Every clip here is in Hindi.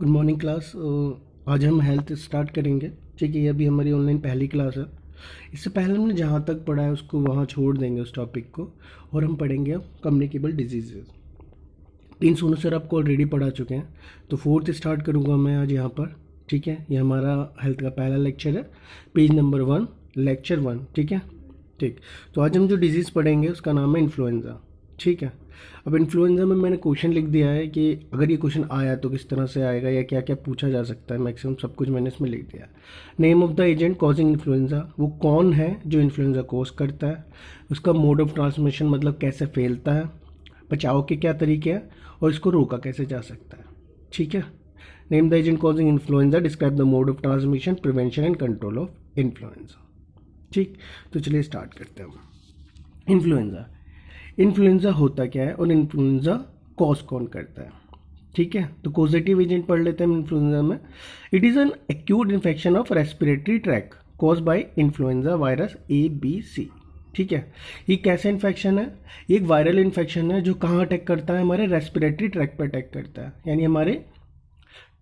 Good morning class. आज हम हेल्थ स्टार्ट करेंगे। ठीक है, ये अभी हमारी ऑनलाइन पहली क्लास है। इससे पहले हमने जहाँ तक पढ़ा है उसको वहाँ छोड़ देंगे उस टॉपिक को, और हम पढ़ेंगे अब कम्युनिकेबल डिजीजेज। 3 सर आपको ऑलरेडी पढ़ा चुके हैं, तो फोर्थ स्टार्ट करूँगा मैं आज यहाँ पर। ठीक है, ये हमारा हेल्थ का पहला लेक्चर है, पेज नंबर 1, लेक्चर 1। ठीक है, ठीक। तो आज हम जो डिजीज़ पढ़ेंगे उसका नाम है इन्फ्लुएंज़ा। ठीक है, अब इन्फ्लुएंज़ा में मैंने क्वेश्चन लिख दिया है कि अगर ये क्वेश्चन आया तो किस तरह से आएगा या क्या क्या पूछा जा सकता है। मैक्सिमम सब कुछ मैंने इसमें लिख दिया। Name of the agent causing influenza, वो कौन है जो इन्फ्लुएंज़ा कॉज करता है। उसका मोड ऑफ ट्रांसमिशन, मतलब कैसे फैलता है। बचाव के क्या तरीके हैं और इसको रोका कैसे जा सकता है। ठीक है, name the agent causing influenza, describe the mode of transmission, prevention and control of influenza. ठीक, तो चलिए स्टार्ट करते हैं। इन्फ्लुएंज़ा, इन्फ्लुएंज़ा होता क्या है और इन्फ्लुएंज़ा कॉज कौन करता है। ठीक है, तो कॉजेटिव एजेंट पढ़ लेते हैं इन्फ्लुएंज़ा में। It is an acute infection of respiratory tract cause by influenza virus ABC। ठीक है, ये कैसा इन्फेक्शन है? ये एक वायरल इन्फेक्शन है जो कहाँ अटैक करता है? हमारे रेस्पिरेटरी ट्रैक पर अटैक करता है, यानी हमारे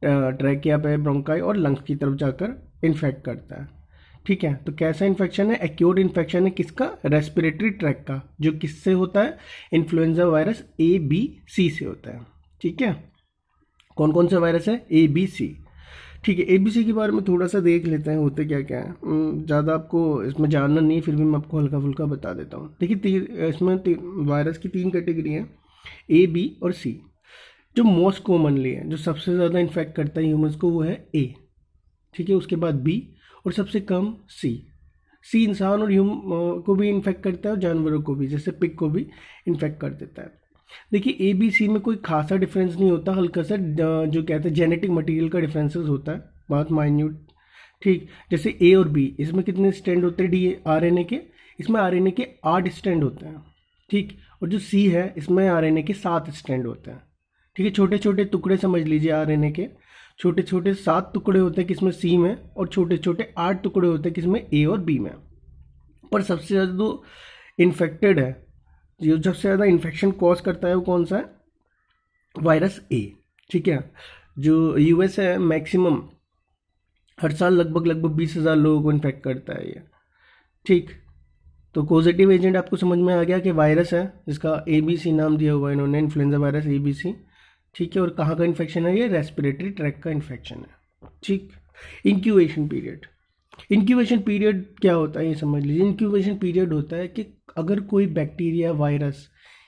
ट्रैकिया पे, ब्रोंकाई और लंग्स की तरफ जाकर इन्फेक्ट करता है। ठीक है, तो कैसा इन्फेक्शन है? एक्यूट इन्फेक्शन है किसका? रेस्पिरेटरी ट्रैक का, जो किससे होता है? इन्फ्लुएंजा वायरस ABC से होता है। ठीक है, कौन कौन से वायरस है? ABC। ठीक है, ABC के बारे में थोड़ा सा देख लेते हैं होते क्या क्या है। ज़्यादा आपको इसमें जानना नहीं है, फिर भी मैं आपको हल्का फुल्का बता देता हूँ। देखिए, इसमें वायरस की 3 कैटेगरी हैं, A, B और C। जो मोस्ट कॉमनली है, जो सबसे ज़्यादा इन्फेक्ट करता है ह्यूमंस को, वो है A। ठीक है, उसके बाद B और सबसे कम C। C इंसान और को भी इन्फेक्ट करता है और जानवरों को भी, जैसे पिग को भी इन्फेक्ट कर देता है। देखिए, ABC में कोई खासा डिफरेंस नहीं होता, हल्का सा जो कहते हैं जेनेटिक मटेरियल का डिफरेंसेस होता है, बहुत माइन्यूट। ठीक, जैसे A और B, इसमें कितने स्टैंड होते हैं RNA के? इसमें RNA के 8 स्टैंड होते हैं। ठीक, और जो C है इसमें RNA के 7 स्टैंड होते हैं। ठीक है, छोटे छोटे टुकड़े समझ लीजिए RNA के, छोटे छोटे 7 टुकड़े होते हैं किसमें? C में, और छोटे छोटे 8 टुकड़े होते हैं किसमें? A और B में। पर सबसे ज़्यादा जो इन्फेक्टेड है, जो सबसे ज़्यादा इन्फेक्शन कॉज करता है, वो कौन सा है? Virus A। ठीक है, जो US है, मैक्सिमम हर साल लगभग 20,000 लोगों को इन्फेक्ट करता है ये। ठीक, तो पॉजिटिव एजेंट आपको समझ में आ गया कि वायरस है जिसका ABC नाम दिया हुआ है इन्होंने, इन्फ्लुएंजा वायरस ABC। ठीक है, और कहाँ का इन्फेक्शन है? ये रेस्पिरेटरी ट्रैक का इन्फेक्शन है। ठीक, इंक्यूबेशन पीरियड। इंक्यूबेशन पीरियड क्या होता है ये समझ लीजिए। इंक्यूबेशन पीरियड होता है कि अगर कोई बैक्टीरिया, वायरस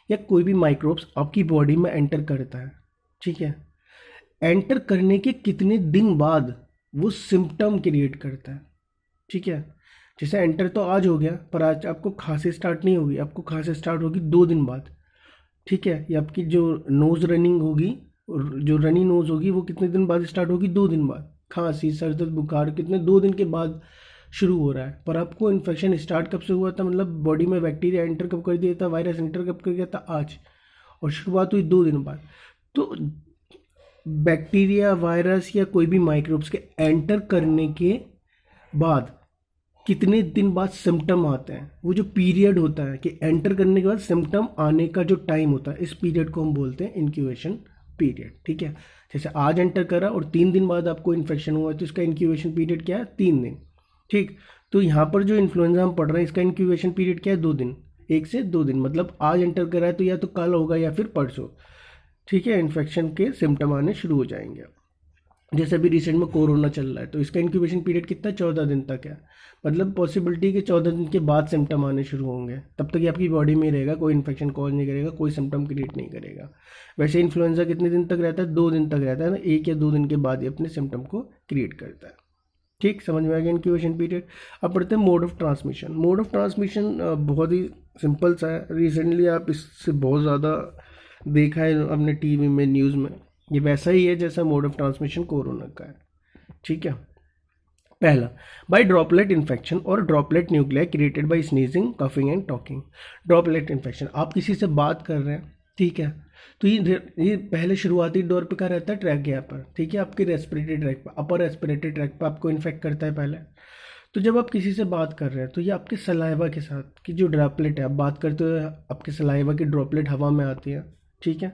या कोई भी माइक्रोब्स आपकी बॉडी में एंटर करता है, ठीक है, एंटर करने के कितने दिन बाद वो सिम्टम क्रिएट करता है। ठीक है, जैसे एंटर तो आज हो गया, पर आज आपको खांसी स्टार्ट नहीं होगी, आपको खांसी स्टार्ट होगी 2 दिन बाद। ठीक है, ये आपकी जो नोज़ रनिंग होगी, जो रनी नोज़ होगी, वो कितने दिन बाद स्टार्ट होगी? 2 दिन बाद। खांसी, सर दर्द, बुखार कितने? 2 दिन के बाद शुरू हो रहा है। पर आपको इन्फेक्शन स्टार्ट कब से हुआ था, मतलब बॉडी में बैक्टीरिया एंटर कब कर दिया था, वायरस एंटर कब कर दिया था? आज। और शुरुआत हुई 2 दिन बाद। तो बैक्टीरिया, वायरस या कोई भी माइक्रोब्स के एंटर करने के बाद कितने दिन बाद सिम्टम आते हैं, वो जो पीरियड होता है कि एंटर करने के बाद सिम्टम आने का जो टाइम होता है, इस पीरियड को हम बोलते हैं इंक्यूबेशन पीरियड। ठीक है, जैसे आज एंटर करा और 3 दिन बाद आपको इन्फेक्शन हुआ, तो इसका इंक्यूबेशन पीरियड क्या है? 3 दिन। ठीक, तो यहाँ पर जो इन्फ्लुएंजा हम पढ़ रहे हैं, इसका इंक्यूबेशन पीरियड क्या है? 2 दिन, 1 से 2 दिन, मतलब आज एंटर करा है तो या तो कल होगा या फिर परसों। ठीक है, इन्फेक्शन के सिम्टम आने शुरू हो जाएंगे। जैसे अभी रिसेंट में कोरोना चल रहा है, तो इसका इंक्यूबेशन पीरियड कितना? 14 दिन तक है, मतलब पॉसिबिलिटी के 14 दिन के बाद सिम्टम आने शुरू होंगे। तब तक ये आपकी बॉडी में रहेगा, कोई इन्फेक्शन कॉज नहीं करेगा, कोई सिम्टम क्रिएट नहीं करेगा। वैसे इन्फ्लुएंजा कितने दिन तक रहता है? 2 दिन तक रहता है ना, 1 या 2 दिन के बाद ये अपने सिम्टम को क्रिएट करता है। ठीक, समझ में आ गया इंक्यूबेशन पीरियड। अब पढ़ते हैं mode of transmission. Mode of transmission बहुत ही सिंपल सा है, रिसेंटली आप इससे बहुत ज़्यादा देखा है अपने टीवी में, न्यूज़ में। ये वैसा ही है जैसा मोड ऑफ ट्रांसमिशन कोरोना का है। ठीक है, पहला, बाय ड्रॉपलेट इन्फेक्शन और droplet nuclei created by sneezing, coughing and talking. Droplet infection, आप किसी से बात कर रहे हैं, ठीक है, तो ये पहले शुरुआती दौर पे क्या रहता है? ट्रैकिया पर। ठीक है, आपके रेस्पिरेटरी ट्रैक पर, अपर रेस्पिरेटरी ट्रैक पर आपको इन्फेक्ट करता है पहले। तो जब आप किसी से बात कर रहे हैं तो ये आपके सलाइवा के साथ की जो ड्रॉपलेट है, आप बात करते हुए आपके सलाइवा की ड्रॉपलेट हवा में आती है। ठीक है,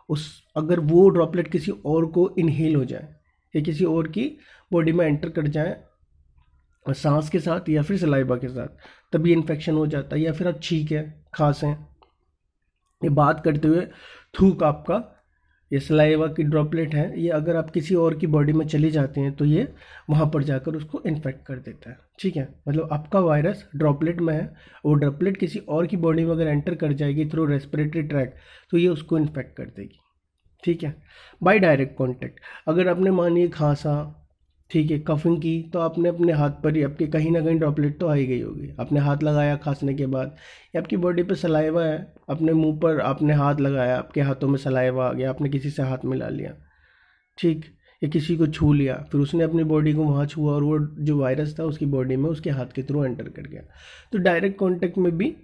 उस अगर वो ड्रॉपलेट किसी और को इनहेल हो जाए, ये किसी और की बॉडी में एंटर कर जाए सांस के साथ या फिर सलाइवा के साथ, तभी इन्फेक्शन हो जाता है। या फिर आप छींक है, खांस है, ये बात करते हुए थूक आपका, ये सलाइवा की ड्रॉपलेट है, ये अगर आप किसी और की बॉडी में चली जाती हैं तो ये वहाँ पर जाकर उसको इन्फेक्ट कर देता है। ठीक है, मतलब आपका वायरस ड्रॉपलेट में है, वो ड्रॉपलेट किसी और की बॉडी में अगर एंटर कर जाएगी थ्रू रेस्पिरेटरी ट्रैक तो ये उसको इन्फेक्ट कर देगी। ठीक है, बाय डायरेक्ट कॉन्टैक्ट, अगर आपने मानिए खांसा, ठीक है, कफिंग की, तो आपने अपने हाथ पर ही आपके कहीं ना कहीं ड्रॉपलेट तो आ ही गई होगी। आपने हाथ लगाया खांसने के बाद, या आपकी बॉडी पे सलाइवा है, अपने मुंह पर आपने हाथ लगाया, आपके हाथों में सलाइवा आ गया, आपने किसी से हाथ मिला लिया, ठीक, या किसी को छू लिया, फिर उसने अपनी बॉडी को वहाँ छुआ और वो जो वायरस था उसकी बॉडी में उसके हाथ के थ्रू एंटर कर गया, तो डायरेक्ट कॉन्टैक्ट में भी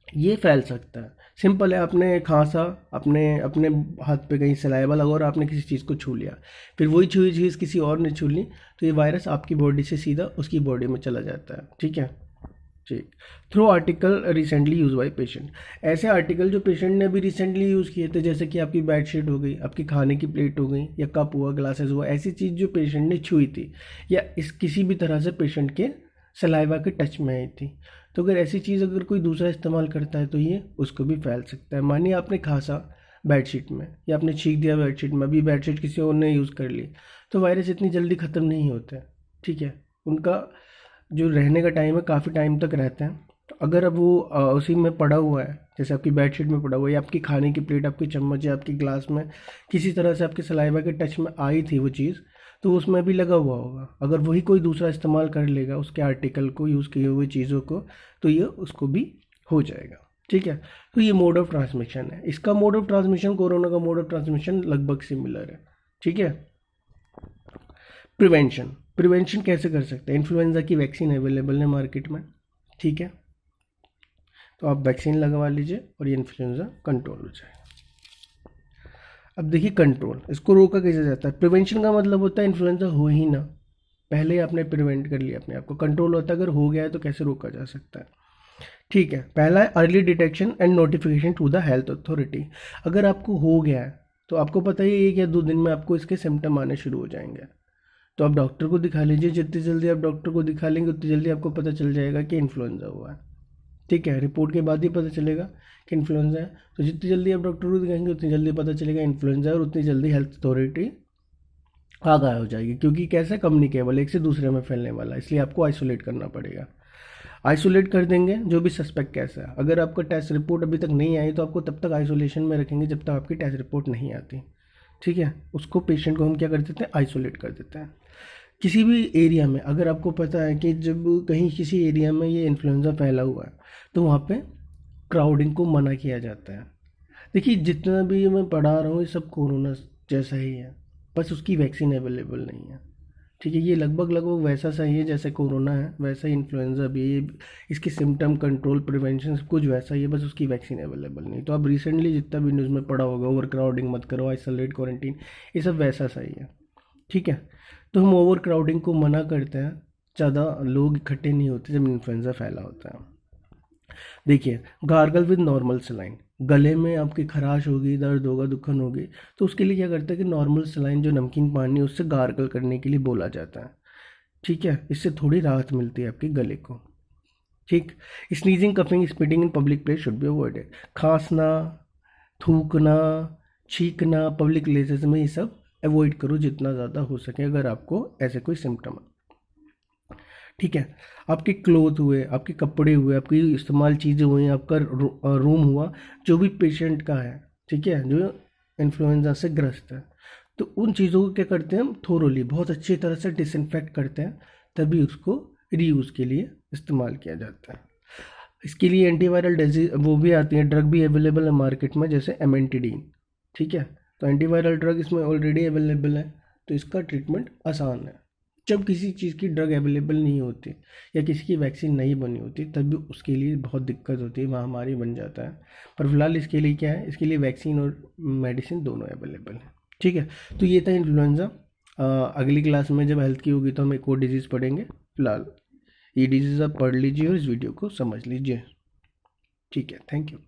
ये फैल सकता है। सिंपल है, आपने खांसा, अपने अपने हाथ पे कहीं सलाइवा लगा और आपने किसी चीज़ को छू लिया, फिर वही छुई चीज़ किसी और ने छू ली, तो ये वायरस आपकी बॉडी से सीधा उसकी बॉडी में चला जाता है। ठीक है, ठीक। Through article recently use by patient, ऐसे आर्टिकल जो पेशेंट ने अभी रिसेंटली यूज़ किए थे, जैसे कि आपकी बेडशीट हो गई, आपकी खाने की प्लेट हो गई, या कप हुआ, ग्लासेस हुआ, ऐसी चीज़ जो पेशेंट ने छुई थी या इस किसी भी तरह से पेशेंट के सलाइवा के टच में आई थी, तो अगर ऐसी चीज़ अगर कोई दूसरा इस्तेमाल करता है तो ये उसको भी फैल सकता है। मानिए आपने खांसा बेडशीट में या आपने छींक दिया बेडशीट में, अभी बेडशीट किसी और ने यूज़ कर ली, तो वायरस इतनी जल्दी ख़त्म नहीं होता है। ठीक है, उनका जो रहने का टाइम है काफ़ी टाइम तक रहते हैं। तो अगर अब वो उसी में पड़ा हुआ है, जैसे आपकी बेडशीट में पड़ा हुआ है, या आपकी खाने की प्लेट, आपकी चम्मच या आपकी ग्लास में किसी तरह से आपके सलाइवा के टच में आई थी वो चीज़, तो उसमें भी लगा हुआ होगा। अगर वही कोई दूसरा इस्तेमाल कर लेगा उसके आर्टिकल को, यूज़ किए हुए चीज़ों को, तो ये उसको भी हो जाएगा। ठीक है, तो ये मोड ऑफ ट्रांसमिशन है। इसका मोड ऑफ ट्रांसमिशन, कोरोना का मोड ऑफ ट्रांसमिशन लगभग सिमिलर है। ठीक है, प्रिवेंशन, प्रिवेंशन कैसे कर सकते हैं? इन्फ्लुएंजा की वैक्सीन अवेलेबल है मार्केट में। ठीक है, तो आप वैक्सीन लगवा लीजिए और ये इन्फ्लुएंजा कंट्रोल हो जाए। अब देखिए कंट्रोल, इसको रोका कैसे जाता है? प्रिवेंशन का मतलब होता है इन्फ्लुएंजा हो ही ना, पहले ही आपने प्रिवेंट कर लिया अपने आप को। कंट्रोल होता है अगर हो गया है तो कैसे रोका जा सकता है। ठीक है, पहला है early detection and notification to the health authority. अगर आपको हो गया है तो आपको पता ही है 1 या 2 दिन में आपको इसके सिम्टम आने शुरू हो जाएंगे, तो आप डॉक्टर को दिखा लीजिए। जितनी जल्दी आप डॉक्टर को दिखा लेंगे उतनी जल्दी आपको पता चल जाएगा कि इन्फ्लुएंजा हुआ है। ठीक है, रिपोर्ट के बाद ही पता चलेगा कि इन्फ्लुएंजा है, तो जितनी जल्दी आप डॉक्टर को दिखाएंगे उतनी जल्दी पता चलेगा इन्फ्लुएंजा है, और उतनी जल्दी हेल्थ अथॉरिटी आगाह हो जाएगी। क्योंकि कैसे कम्युनिकेबल, एक से दूसरे में फैलने वाला, इसलिए आपको आइसोलेट करना पड़ेगा। आइसोलेट कर देंगे जो भी सस्पेक्ट कैसा है। अगर आपका टेस्ट रिपोर्ट अभी तक नहीं आई तो आपको तब तक आइसोलेशन में रखेंगे जब तक आपकी टेस्ट रिपोर्ट नहीं आती। ठीक है, उसको पेशेंट को हम क्या कर देते हैं, आइसोलेट कर देते हैं। किसी भी एरिया में अगर आपको पता है कि जब कहीं किसी एरिया में ये इन्फ्लुएंजा फैला हुआ है तो वहाँ पे क्राउडिंग को मना किया जाता है। देखिए जितना भी मैं पढ़ा रहा हूँ ये सब कोरोना जैसा ही है, बस उसकी वैक्सीन अवेलेबल नहीं है। ठीक है, ये लगभग लगभग वैसा सही है जैसे कोरोना है, वैसा ही इन्फ्लुएंजा भी है। इसकी सिम्टम कंट्रोल, प्रिवेंशन सब कुछ वैसा ही है, बस उसकी वैक्सीन अवेलेबल नहीं। तो अब रिसेंटली जितना भी न्यूज़ में पढ़ा होगा, ओवर क्राउडिंग मत करो, आइसोलेट, क्वारंटीन, ये सब वैसा सही है। ठीक है, तो हम ओवर क्राउडिंग को मना करते हैं, ज़्यादा लोग इकट्ठे नहीं होते जब इन्फ्लुएंजा फैला होता है। देखिए, गार्गल विद नॉर्मल सलाइन, गले में आपकी खराश होगी, दर्द होगा, दुखन होगी, तो उसके लिए क्या करते हैं कि नॉर्मल सलाइन जो नमकीन पानी है उससे गार्गल करने के लिए बोला जाता है। ठीक है, इससे थोड़ी राहत मिलती है आपके गले को। ठीक, sneezing, coughing, spitting in public place should be avoided. खांसना, थूकना, छींकना पब्लिक प्लेसेस में, ये सब अवॉइड करो जितना ज़्यादा हो सके अगर आपको ऐसे कोई सिम्टम है। ठीक है, आपके क्लोथ हुए, आपके कपड़े हुए, आपकी इस्तेमाल चीज़ें हुई, आपका रूम हुआ, जो भी पेशेंट का है, ठीक है, जो इन्फ्लुएंजा से ग्रस्त है, तो उन चीज़ों को क्या करते हैं हम थोरोली, बहुत अच्छी तरह से डिसइंफेक्ट करते हैं, तभी उसको रीयूज़ के लिए इस्तेमाल किया जाता है। इसके लिए एंटीवायरल डिजीज वो भी आती है, ड्रग भी अवेलेबल है मार्केट में, जैसे एमेंटिडीन। ठीक है, तो एंटीवायरल ड्रग इसमें ऑलरेडी अवेलेबल है, तो इसका ट्रीटमेंट आसान है। जब किसी चीज़ की ड्रग अवेलेबल नहीं होती या किसी की वैक्सीन नहीं बनी होती तब भी उसके लिए बहुत दिक्कत होती है, महामारी बन जाता है। पर फिलहाल इसके लिए क्या है, इसके लिए वैक्सीन और मेडिसिन दोनों अवेलेबल है। ठीक है, तो ये था इन्फ्लुएंजा। अगली क्लास में जब हेल्थ की होगी तो हम एक और डिजीज़ पढ़ेंगे। फिलहाल ये डिजीज़ आप पढ़ लीजिए और इस वीडियो को समझ लीजिए। ठीक है, थैंक यू।